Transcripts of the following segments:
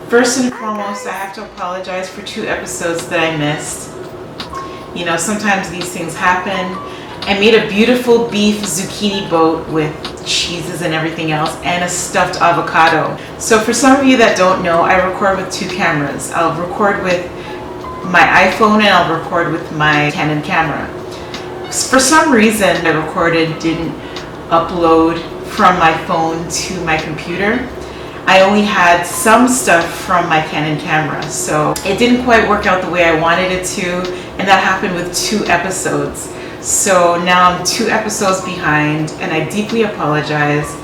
First and foremost, I have to apologize for 2 episodes that I missed. You know, sometimes these things happen. I made a beautiful beef zucchini boat with cheeses and everything else, and a stuffed avocado. So for some of you that don't know, I record with 2 cameras. I'll record with my iPhone and I'll record with my Canon camera. For some reason, the recorded didn't upload from my phone to my computer. I only had some stuff from my Canon camera, so it didn't quite work out the way I wanted it to, and that happened with 2 episodes. So now I'm 2 episodes behind, and I deeply apologize,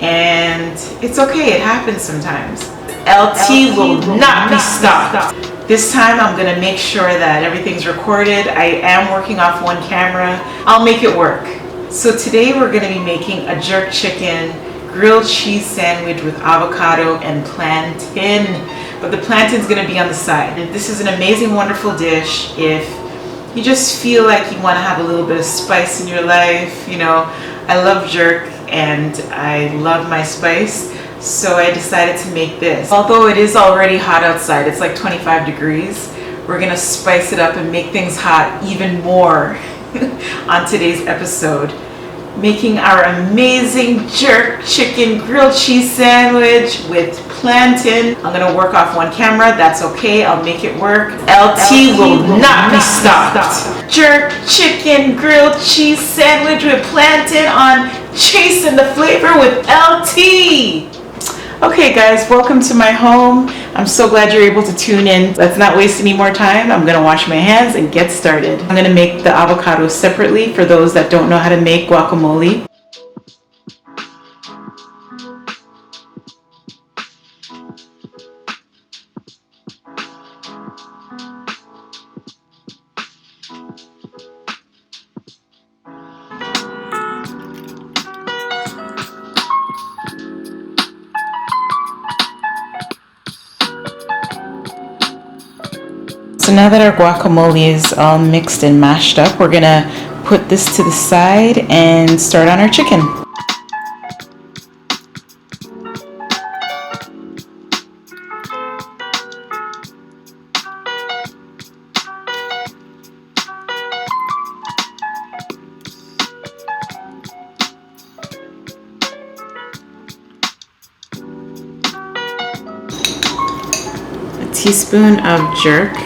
and it's okay, it happens sometimes. LT will not be stopped. This time I'm gonna make sure that everything's recorded. I am working off 1 camera. I'll make it work. So today we're gonna be making a jerk chicken grilled cheese sandwich with avocado and plantain, but the plantain's gonna be on the side. And this is an amazing, wonderful dish if you just feel like you wanna have a little bit of spice in your life. You know, I love jerk and I love my spice, so I decided to make this. Although it is already hot outside, it's like 25 degrees, we're gonna spice it up and make things hot even more on today's episode. Making our amazing jerk chicken grilled cheese sandwich with plantain. I'm gonna work off 1 camera, that's okay, I'll make it work. LT will not be stopped. Jerk chicken grilled cheese sandwich with plantain on Chasing the Flavor with LT. Okay guys, welcome to my home. I'm so glad you're able to tune in. Let's not waste any more time. I'm gonna wash my hands and get started. I'm gonna make the avocados separately for those that don't know how to make guacamole. So now that our guacamole is all mixed and mashed up, we're gonna put this to the side and start on our chicken. A teaspoon of jerk.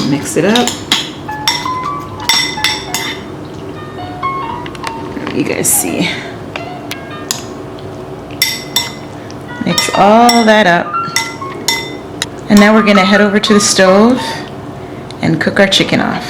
Mix it up. You guys see. Mix all that up. And now we're gonna head over to the stove and cook our chicken off.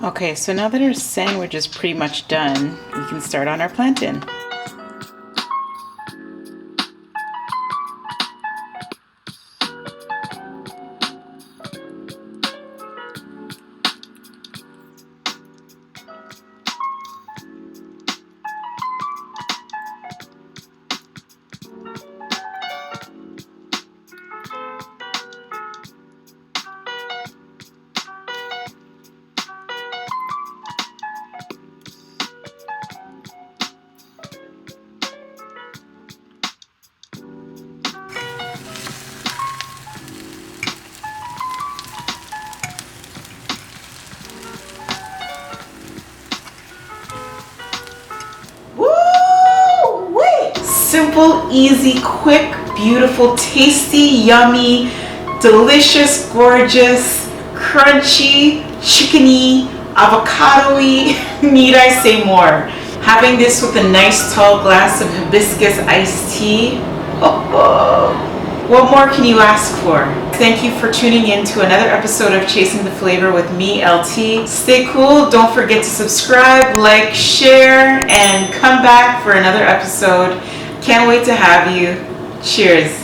Okay, so now that our sandwich is pretty much done, we can start on our plantain. Simple, easy, quick, beautiful, tasty, yummy, delicious, gorgeous, crunchy, chickeny, avocado-y, need I say more? Having this with a nice tall glass of hibiscus iced tea. What more can you ask for? Thank you for tuning in to another episode of Chasing the Flavor with me, LT. Stay cool. Don't forget to subscribe, like, share, and come back for another episode. Can't wait to have you. Cheers.